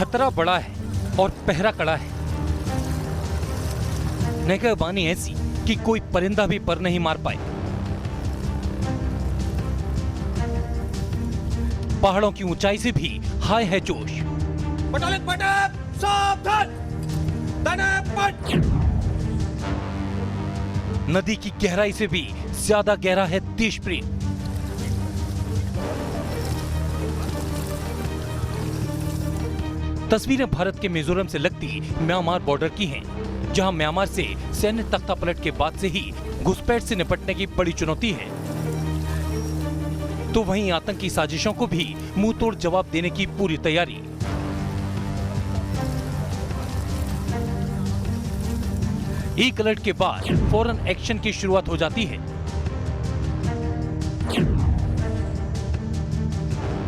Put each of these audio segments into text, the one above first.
खतरा बड़ा है और पहरा कड़ा है। निगहबानी ऐसी कि कोई परिंदा भी पर नहीं मार पाए। पहाड़ों की ऊंचाई से भी हाय है जोश। सावधान! नदी की गहराई से भी ज्यादा गहरा है देश प्रेम। तस्वीरें भारत के मिजोरम से लगती म्यांमार बॉर्डर की हैं, जहां म्यांमार से सैन्य तख्तापलट के बाद से ही घुसपैठ से निपटने की बड़ी चुनौती है, तो वहीं आतंकी साजिशों को भी मुंह तोड़ जवाब देने की पूरी तैयारी। एक अलर्ट के बाद फौरन एक्शन की शुरुआत हो जाती है।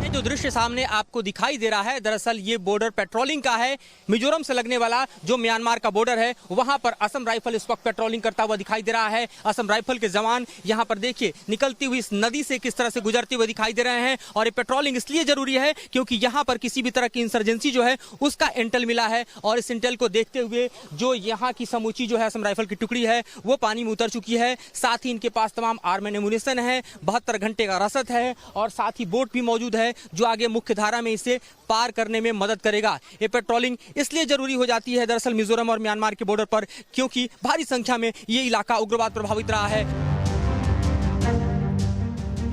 जो दृश्य सामने आपको दिखाई दे रहा है, दरअसल ये बॉर्डर पेट्रोलिंग का है। मिजोरम से लगने वाला जो म्यांमार का बॉर्डर है, वहां पर असम राइफल इस वक्त पेट्रोलिंग करता हुआ दिखाई दे रहा है। असम राइफल के जवान यहां पर देखिए निकलती हुई इस नदी से किस तरह से गुजरते हुए दिखाई दे रहे हैं। और ये पेट्रोलिंग इसलिए जरूरी है क्योंकि यहाँ पर किसी भी तरह की इंसर्जेंसी जो है उसका इंटेल मिला है, और इस इंटेल को देखते हुए जो यहाँ की समूची जो है असम राइफल की टुकड़ी है वो पानी में उतर चुकी है। साथ ही इनके पास तमाम आर्म एमुनिशन है, 72 घंटे का रसद है, और साथ ही बोट भी मौजूद है जो आगे मुख्य धारा में इसे पार करने में मदद करेगा। ये पेट्रोलिंग इसलिए जरूरी हो जाती है दरअसल मिजोरम और म्यांमार के बॉर्डर पर, क्योंकि भारी संख्या में ये इलाका उग्रवाद प्रभावित रहा है।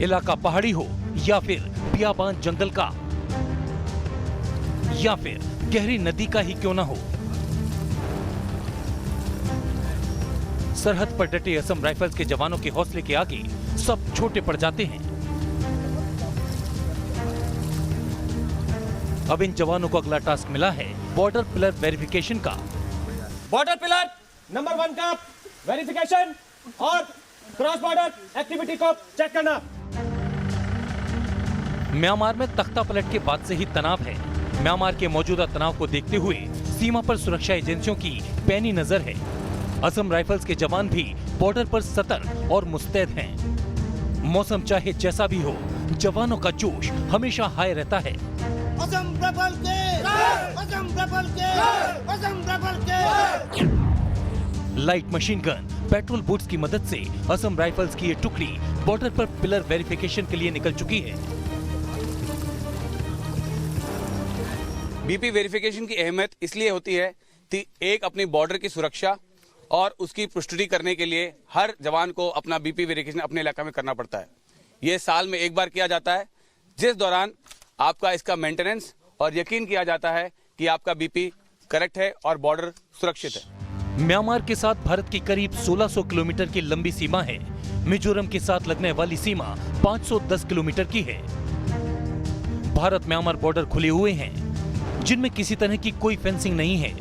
इलाका पहाड़ी हो या फिर बियाबान जंगल का, या फिर गहरी नदी का ही क्यों ना हो, सरहद पर डटे असम राइफल्स के जवानों के हौसले के आगे सब छोटे पड़ जाते हैं। अब इन जवानों को अगला टास्क मिला है बॉर्डर पिलर वेरिफिकेशन का। बॉर्डर पिलर नंबर 1 का वेरिफिकेशन और क्रॉस बॉर्डर एक्टिविटी को चेक करना। म्यांमार में तख्तापलट के बाद से ही तनाव है। म्यांमार के मौजूदा तनाव को देखते हुए सीमा पर सुरक्षा एजेंसियों की पैनी नजर है। असम राइफल्स के जवान भी बॉर्डर पर सतर्क और मुस्तैद हैं। मौसम चाहे जैसा भी हो, जवानों का जोश हमेशा हाई रहता है। असम राइफल के, असम राइफल के, असम राइफल के। Light machine gun, patrol boats की मदद से असम राइफल्स की ये टुकड़ी बॉर्डर पर पिलर वेरिफिकेशन के लिए निकल चुकी है। बीपी वेरिफिकेशन की अहमियत इसलिए होती है कि एक अपनी बॉर्डर की सुरक्षा और उसकी पुष्टि करने के लिए हर जवान को अपना बीपी वेरिफिकेशन अपने इलाका में करना पड़ता है। ये साल में एक बार किया जाता है, जिस दौरान आपका इसका मेंटेनेंस और यकीन किया जाता है कि आपका बीपी करेक्ट है और बॉर्डर सुरक्षित है। म्यांमार के साथ भारत की करीब 1600 किलोमीटर की लंबी सीमा है। मिजोरम के साथ लगने वाली सीमा 510 किलोमीटर की है। भारत म्यांमार बॉर्डर खुले हुए हैं, जिनमें किसी तरह की कोई फेंसिंग नहीं है।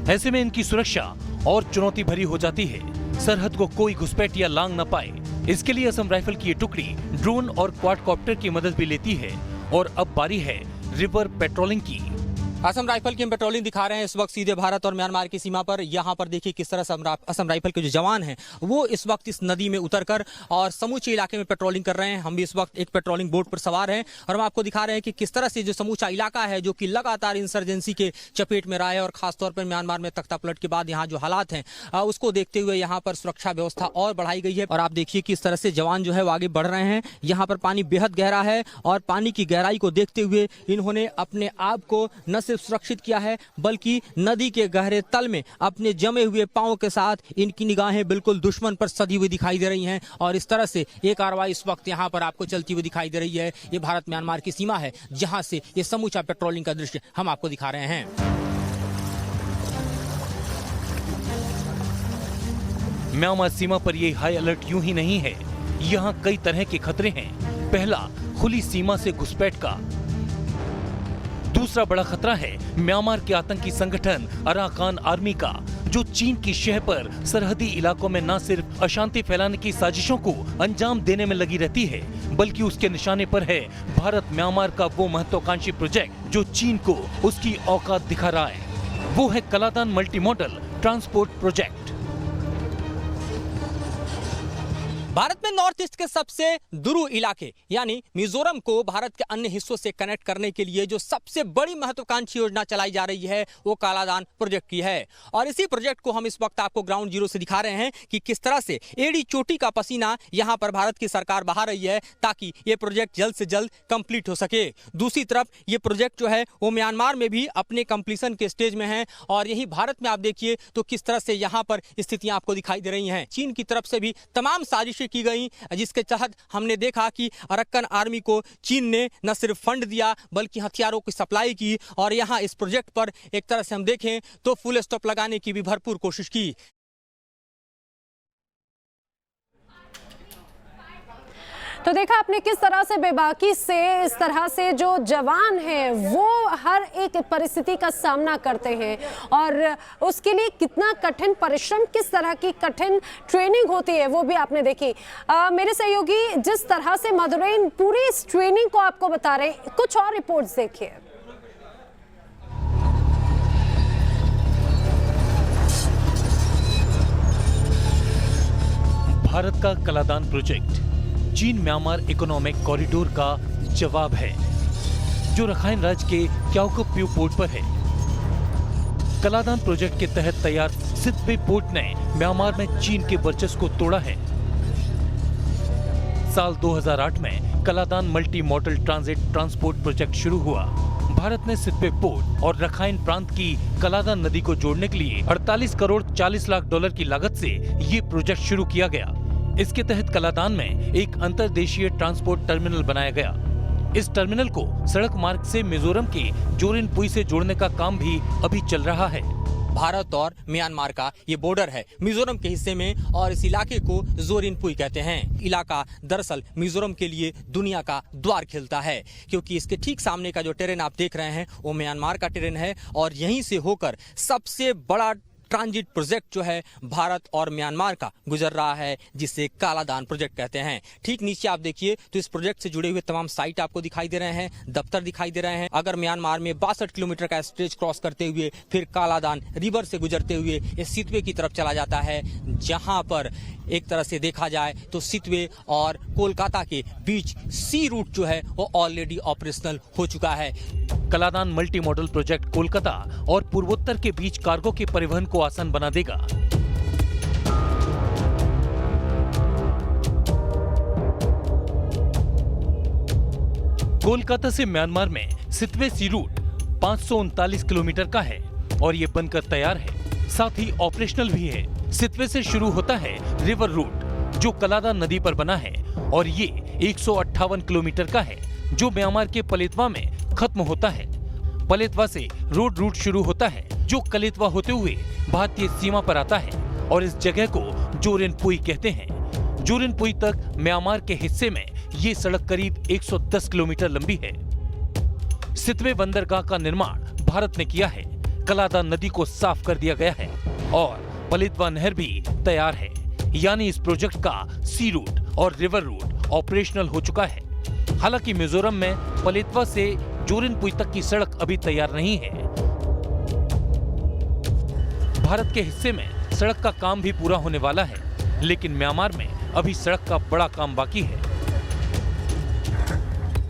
ऐसे में इनकी सुरक्षा और चुनौती भरी हो जाती है। सरहद को कोई घुसपैठ या लांग न पाए, इसके लिए असम राइफल की ये टुकड़ी ड्रोन और क्वाडकॉप्टर की मदद भी लेती है। और अब बारी है रिवर पेट्रोलिंग की। असम राइफल की हम पेट्रोलिंग दिखा रहे हैं इस वक्त सीधे भारत और म्यांमार की सीमा पर। यहाँ पर देखिए किस तरह से असम राइफल के जो जवान हैं वो इस वक्त इस नदी में उतरकर और समूचे इलाके में पेट्रोलिंग कर रहे हैं। हम भी इस वक्त एक पेट्रोलिंग बोट पर सवार हैं और हम आपको दिखा रहे हैं कि किस तरह से जो समूचा इलाका है जो कि लगातार इंसर्जेंसी के चपेट में रहा है, और खासतौर पर म्यांमार में तख्तापलट के बाद यहाँ जो हालात हैं उसको देखते हुए यहाँ पर सुरक्षा व्यवस्था और बढ़ाई गई है। और आप देखिए किस तरह से जवान जो है वो आगे बढ़ रहे हैं। यहाँ पर पानी बेहद गहरा है और पानी की गहराई को देखते हुए इन्होंने अपने आप को न सिर्फ सुरक्षित किया है बल्कि नदी के गहरे तल में अपने जमे हुए पांव के साथ इनकी निगाहें बिल्कुल दुश्मन पर सधी हुई दिखाई दे रही हैं। और इस तरह से एक कार्रवाई इस वक्त यहाँ पर आपको चलती हुई दिखाई दे रही है। ये भारत म्यांमार की सीमा है जहां से ये समूचा पेट्रोलिंग का दृश्य हम आपको दिखा रहे हैं। म्यांमार सीमा पर ये हाई अलर्ट यूं ही नहीं है। यहाँ कई तरह के खतरे हैं। पहला, खुली सीमा से घुसपैठ का। दूसरा बड़ा खतरा है म्यांमार के आतंकी संगठन अराकान आर्मी का, जो चीन की शह पर सरहदी इलाकों में न सिर्फ अशांति फैलाने की साजिशों को अंजाम देने में लगी रहती है, बल्कि उसके निशाने पर है भारत म्यांमार का वो महत्वाकांक्षी प्रोजेक्ट जो चीन को उसकी औकात दिखा रहा है। वो है Kaladan multi modal transport project. Bharat में नॉर्थ ईस्ट के सबसे दूर इलाके यानी मिजोरम को भारत के अन्य हिस्सों से कनेक्ट करने के लिए जो सबसे बड़ी महत्वाकांक्षी योजना चलाई जा रही है वो कालादान प्रोजेक्ट की है। और इसी प्रोजेक्ट को हम इस वक्त आपको ग्राउंड जीरो से दिखा रहे हैं कि किस तरह से एड़ी चोटी का पसीना यहां पर भारत की सरकार बहा रही है ताकि ये प्रोजेक्ट जल्द से जल्द कंप्लीट हो सके। दूसरी तरफ ये प्रोजेक्ट जो है वो म्यांमार में भी अपने कंप्लीशन के स्टेज में है और यही भारत में आप देखिए तो किस तरह से यहाँ पर स्थितियां आपको दिखाई दे रही हैं। चीन की तरफ से भी तमाम साजिशें की गई जिसके तहत हमने देखा कि अरक्कन आर्मी को चीन ने न सिर्फ फंड दिया बल्कि हथियारों की सप्लाई की और यहां इस प्रोजेक्ट पर एक तरह से हम देखें तो फुल स्टॉप लगाने की भी भरपूर कोशिश की। तो देखा आपने किस तरह से बेबाकी से इस तरह से जो जवान हैं वो हर एक परिस्थिति का सामना करते हैं और उसके लिए कितना कठिन परिश्रम, किस तरह की कठिन ट्रेनिंग होती है वो भी आपने देखी। मेरे सहयोगी जिस तरह से मधुरैन पूरी इस ट्रेनिंग को आपको बता रहे हैं, कुछ और रिपोर्ट्स देखिए। भारत का कलादान प्रोजेक्ट चीन म्यांमार इकोनॉमिक कॉरिडोर का जवाब है जो रखाइन राज्य के क्याओकुप्यू पोर्ट पर है। कलादान प्रोजेक्ट के तहत तैयार सितवे पोर्ट ने म्यांमार में चीन के वर्चस्व को तोड़ा है। साल 2008 में Kaladan multi modal transit transport project शुरू हुआ। भारत ने सितवे पोर्ट और रखाइन प्रांत की कलादान नदी को जोड़ने के लिए 48 करोड़ 40 लाख डॉलर की लागत से ये प्रोजेक्ट शुरू किया गया। इसके तहत कलादान में एक अंतर्देशीय ट्रांसपोर्ट टर्मिनल बनाया गया। इस टर्मिनल को सड़क मार्ग से मिजोरम के जोरिनपुई से जोड़ने का काम भी अभी चल रहा है। भारत और म्यांमार का ये बॉर्डर है मिजोरम के हिस्से में और इस इलाके को जोरिनपुई कहते हैं। इलाका दरअसल मिजोरम के लिए दुनिया का द्वार खिलता है क्योंकि इसके ठीक सामने का जो टेरेन आप देख रहे हैं वो म्यांमार का टेरेन है और यहीं से होकर सबसे बड़ा ट्रांजिट प्रोजेक्ट जो है भारत और म्यांमार का गुजर रहा है जिसे कालादान प्रोजेक्ट कहते हैं। ठीक नीचे आप देखिए तो इस प्रोजेक्ट से जुड़े हुए तमाम साइट आपको दिखाई दे रहे हैं, दफ्तर दिखाई दे रहे हैं। अगर म्यांमार में 62 किलोमीटर का स्ट्रेच क्रॉस करते हुए फिर कालादान रिवर से गुजरते हुए इस सितवे की तरफ चला जाता है जहां पर एक तरह से देखा जाए तो सितवे और कोलकाता के बीच सी रूट जो है वो ऑलरेडी ऑपरेशनल हो चुका है। Kaladan multi modal project Kolkata और पूर्वोत्तर के बीच कार्गो के परिवहन को आसान बना देगा। कोलकाता से म्यांमार में सितवे सी रूट 539 किलोमीटर का है और ये बनकर तैयार है, साथ ही ऑपरेशनल भी है। सितवे से शुरू होता है रिवर रूट जो कलादान नदी पर बना है और ये 158 किलोमीटर का है जो म्यांमार के पलेतवा में खत्म होता है। पलेतवा से रोड रूट शुरू होता है जो कलेतवा होते हुए भारतीय सीमा पर आता है और इस जगह को जोरिनपुई कहते हैं। जोरिनपुई तक म्यांमार के हिस्से में ये सड़क करीब 110 किलोमीटर लंबी है। सितवे बंदरगाह का निर्माण भारत ने किया है। कलादान नदी को साफ कर दिया गया है और पलेतवा नहर भी तैयार है, यानी इस प्रोजेक्ट का सी रूट और रिवर रूट ऑपरेशनल हो चुका है। हालांकि मिजोरम में पलेतवा से जोरिनपुई तक की सड़क अभी तैयार नहीं है। भारत के हिस्से में सड़क का काम भी पूरा होने वाला है, लेकिन म्यांमार में अभी सड़क का बड़ा काम बाकी है।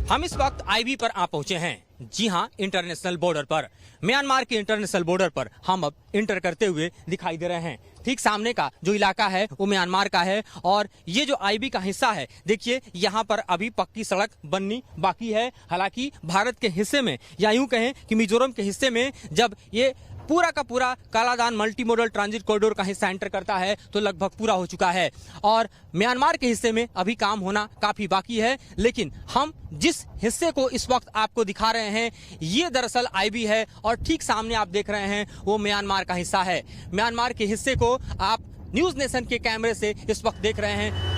हम इस वक्त आईबी पर आ पहुंचे हैं। जी हां, इंटरनेशनल बॉर्डर पर, म्यांमार के इंटरनेशनल बॉर्डर पर हम अब इंटर करते हुए दिखाई दे रहे हैं। ठीक सामने का जो इलाका है वो म्यांमार का है और ये जो आईबी का हिस्सा है देखिए यहाँ पर अभी पक्की सड़क बननी बाकी है। हालांकि भारत के हिस्से में या यूं कहें कि मिजोरम के हिस्से में जब ये पूरा का पूरा Kaladan multi modal transit corridor का हिस्सा एंटर करता है तो लगभग पूरा हो चुका है और म्यांमार के हिस्से में अभी काम होना काफी बाकी है। लेकिन हम जिस हिस्से को इस वक्त आपको दिखा रहे हैं ये दरअसल आईबी है और ठीक सामने आप देख रहे हैं वो म्यांमार का हिस्सा है। म्यांमार के हिस्से को आप न्यूज नेशन के कैमरे से इस वक्त देख रहे हैं।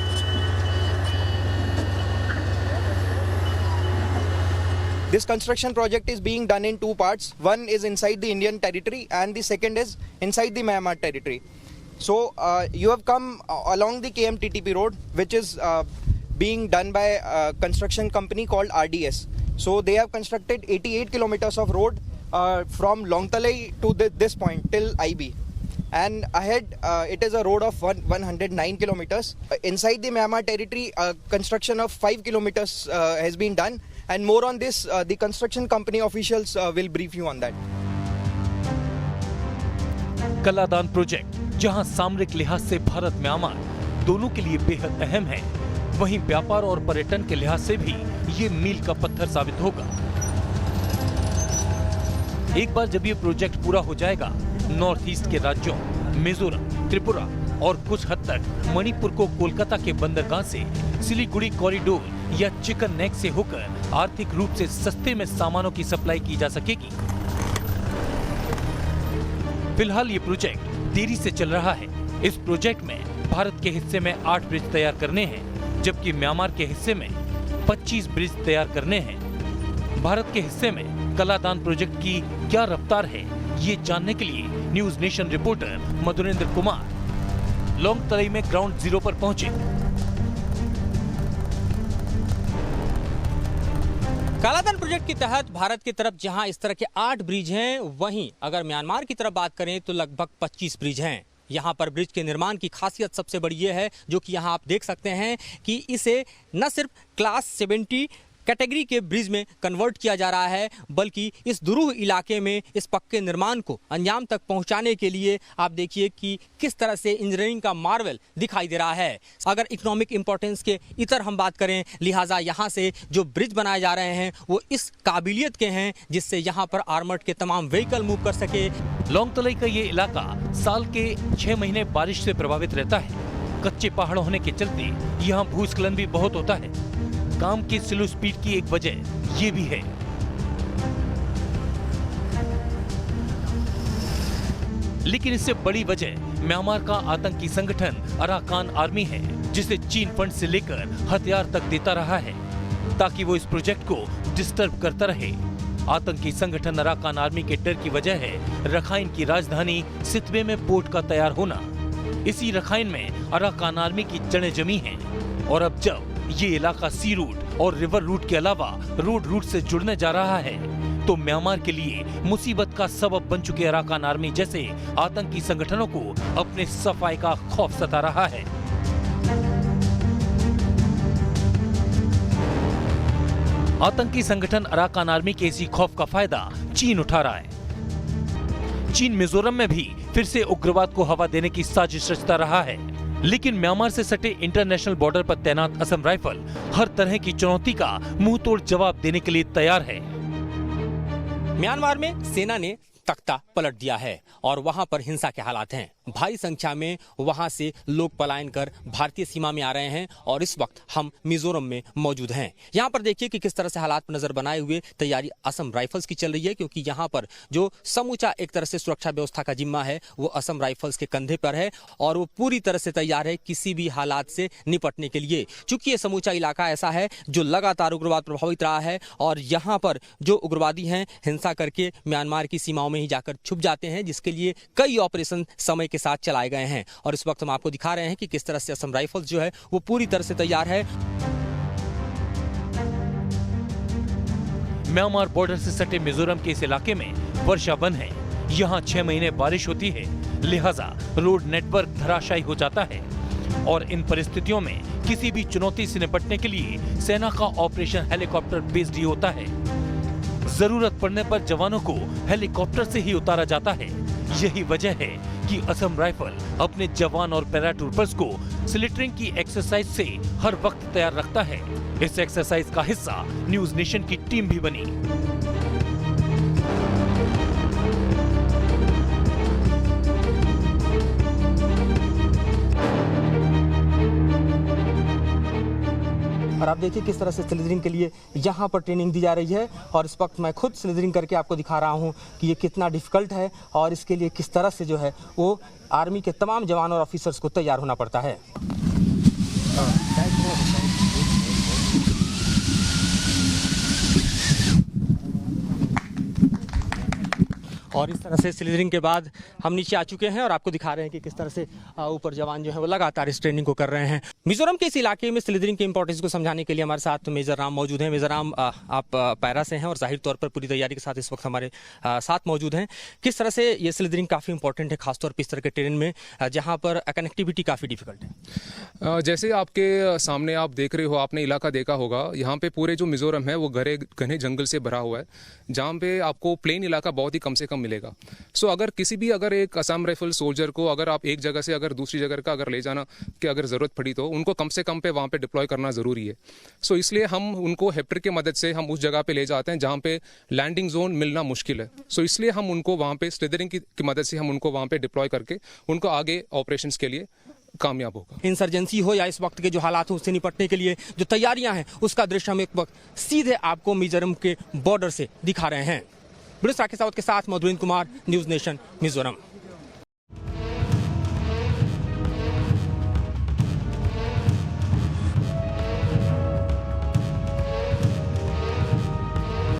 This construction project is being done in two parts. One is inside the Indian territory and the second is inside the Myanmar territory. So you have come along the KMTTP road which is being done by a construction company called RDS. So they have constructed 88 kilometers of road from Longtalai to this point till IB. and ahead it is a road of 109 kilometers. Inside the Myanmar territory, construction of 5 kilometers has been done, and more on this the construction company officials will brief you on that. Kaladan project जहां सामरिक लिहाज से Bharat Myanmar दोनों के लिए बेहद अहम है, वहीं व्यापार और पर्यटन के लिहाज से भी ये मील का पत्थर साबित होगा। एक बार जब ये प्रोजेक्ट पूरा हो जाएगा, नॉर्थ ईस्ट के राज्यों मिजोरम, त्रिपुरा और कुछ हद तक मणिपुर को कोलकाता के बंदरगाह से सिलीगुड़ी कॉरिडोर या चिकन नेक से होकर आर्थिक रूप से सस्ते में सामानों की सप्लाई की जा सकेगी। फिलहाल ये प्रोजेक्ट देरी से चल रहा है। इस प्रोजेक्ट में भारत के हिस्से में 8 ब्रिज तैयार करने हैं, जबकि म्यांमार के हिस्से में 25 ब्रिज तैयार करने हैं। भारत के हिस्से में कलादान प्रोजेक्ट की क्या रफ्तार है, ये जानने के लिए news nation reporter Madhurendra Kumar लॉन्ग तलाई में ग्राउंड जीरो पर पहुंचे। कालाधन प्रोजेक्ट के तहत भारत की तरफ जहां इस तरह के 8 ब्रिज हैं, वहीं अगर म्यांमार की तरफ बात करें तो लगभग 25 ब्रिज हैं। यहाँ पर ब्रिज के निर्माण की खासियत सबसे बड़ी ये है, जो कि यहाँ आप देख सकते हैं कि इसे न सिर्फ क्लास 70 कैटेगरी के ब्रिज में कन्वर्ट किया जा रहा है, बल्कि इस दुरूह इलाके में इस पक्के निर्माण को अंजाम तक पहुंचाने के लिए आप देखिए कि किस तरह से इंजीनियरिंग का मार्वल दिखाई दे रहा है। अगर इकोनॉमिक इंपॉर्टेंस के इतर हम बात करें, लिहाजा यहाँ से जो ब्रिज बनाए जा रहे हैं वो इस काबिलियत के हैं जिससे यहाँ पर आर्मर्ड के तमाम व्हीकल मूव कर सके। लॉन्ग तलाई का ये इलाका साल के 6 महीने बारिश से प्रभावित रहता है। कच्चे पहाड़ होने के चलते यहाँ भूस्खलन भी बहुत होता है। काम की स्लो स्पीड की एक वजह ये भी है। लेकिन इससे बड़ी वजह म्यांमार का आतंकी संगठन अराकान आर्मी है, जिसे चीन फंड से लेकर हथियार तक देता रहा है ताकि वो इस प्रोजेक्ट को डिस्टर्ब करता रहे। आतंकी संगठन अराकान आर्मी के डर की वजह है रखाइन की राजधानी सितवे में पोर्ट का तैयार होना। इसी रखाइन में अराकान आर्मी की जड़ें जमी हैं, और अब जब ये इलाका सी रूट और रिवर रूट के अलावा रोड रूट से जुड़ने जा रहा है, तो म्यांमार के लिए मुसीबत का सबब बन चुके अराकान आर्मी जैसे आतंकी संगठनों को अपने सफाई का खौफ सता रहा है। आतंकी संगठन अराकान आर्मी के इसी खौफ का फायदा चीन उठा रहा है। चीन मिजोरम में भी फिर से उग्रवाद को हवा देने की साजिश रचता रहा है, लेकिन म्यांमार से सटे इंटरनेशनल बॉर्डर पर तैनात असम राइफल हर तरह की चुनौती का मुंहतोड़ जवाब देने के लिए तैयार है। म्यांमार में सेना ने तख्ता पलट दिया है और वहां पर हिंसा के हालात हैं। भारी संख्या में वहां से लोग पलायन कर भारतीय सीमा में आ रहे हैं और इस वक्त हम मिजोरम में मौजूद हैं। यहाँ पर देखिए कि किस तरह से हालात पर नजर बनाए हुए तैयारी असम राइफल्स की चल रही है, क्योंकि यहाँ पर जो समूचा एक तरह से सुरक्षा व्यवस्था का जिम्मा है वो असम राइफल्स के कंधे पर है और वो पूरी तरह से तैयार है किसी भी हालात से निपटने के लिए। चूंकि ये समूचा इलाका ऐसा है जो लगातार उग्रवाद प्रभावित रहा है और यहाँ पर जो उग्रवादी हैं हिंसा करके म्यांमार की सीमाओं में ही जाकर छुप जाते हैं, जिसके लिए कई ऑपरेशन समय के साथ चलाए गए हैं। और इस वक्त हम आपको दिखा रहे हैं कि किस तरह से असम राइफल्स जो है वो पूरी तरह से तैयार है। म्यांमार बॉर्डर से सटे मिजोरम के इस इलाके में वर्षा बंद है। यहाँ 6 महीने बारिश होती है, लिहाजा रोड नेटवर्क धराशायी हो जाता है और इन परिस्थितियों में किसी भी चुनौती से निपटने के लिए सेना का ऑपरेशन हेलीकॉप्टर बेस्ड ही होता है। जरूरत पड़ने पर जवानों को हेलीकॉप्टर से ही उतारा जाता है। यही वजह है कि असम राइफल अपने जवान और पैराट्रूपर्स को स्लिटरिंग की एक्सरसाइज से हर वक्त तैयार रखता है। इस एक्सरसाइज का हिस्सा न्यूज नेशन की टीम भी बनी। और आप देखिए किस तरह से स्लिदरिंग के लिए यहाँ पर ट्रेनिंग दी जा रही है और इस वक्त मैं खुद स्लिदरिंग करके आपको दिखा रहा हूँ कि ये कितना डिफिकल्ट है और इसके लिए किस तरह से जो है वो आर्मी के तमाम जवान और ऑफिसर्स को तैयार होना पड़ता है। और इस तरह से स्लिदरिंग के बाद हम नीचे आ चुके हैं और आपको दिखा रहे हैं कि किस तरह से ऊपर जवान जो है वो लगातार इस ट्रेनिंग को कर रहे हैं। मिजोरम के इस इलाके में स्लिदरिंग के इंपॉर्टेंस को समझाने के लिए हमारे साथ मेजर राम मौजूद हैं। मेजर राम, आप पैरा से हैं और जाहिर तौर पर पूरी तैयारी के साथ इस वक्त हमारे साथ मौजूद हैं। किस तरह से ये स्लिदरिंग काफ़ी इंपॉर्टेंट है, खासतौर पर इस तरह के टेरेन में जहाँ पर कनेक्टिविटी काफ़ी डिफिकल्ट है? जैसे आपके सामने आप देख रहे हो, आपने इलाका देखा होगा, यहाँ पे पूरे जो मिजोरम है वो घने जंगल से भरा हुआ है, जहाँ पे आपको प्लेन इलाका बहुत ही कम से कम मिलेगा। सो अगर एक असम राइफल सोल्जर को अगर आप एक जगह से अगर दूसरी जगह का अगर ले जाना की अगर ज़रूरत पड़ी तो उनको कम से कम पे वहाँ पे डिप्लॉय करना ज़रूरी है। सो इसलिए हम उनको हेप्टर की मदद से हम उस जगह पे ले जाते हैं जहाँ पे लैंडिंग जोन मिलना मुश्किल है। सो इसलिए हम उनको वहाँ पे स्लिदरिंग की मदद से हम उनको वहाँ पे डिप्लॉय करके उनको आगे ऑपरेशंस के लिए कामयाब होगा। इंसर्जेंसी हो या इस वक्त के जो हालात हैं उससे निपटने के लिए जो तैयारियां हैं उसका दृश्य हम एक वक्त सीधे आपको मिजोरम के बॉर्डर से दिखा रहे हैं। ब्रिटिश राकेश सावत के साथ मधुरेंद्र कुमार, न्यूज़ नेशन, मिजोरम।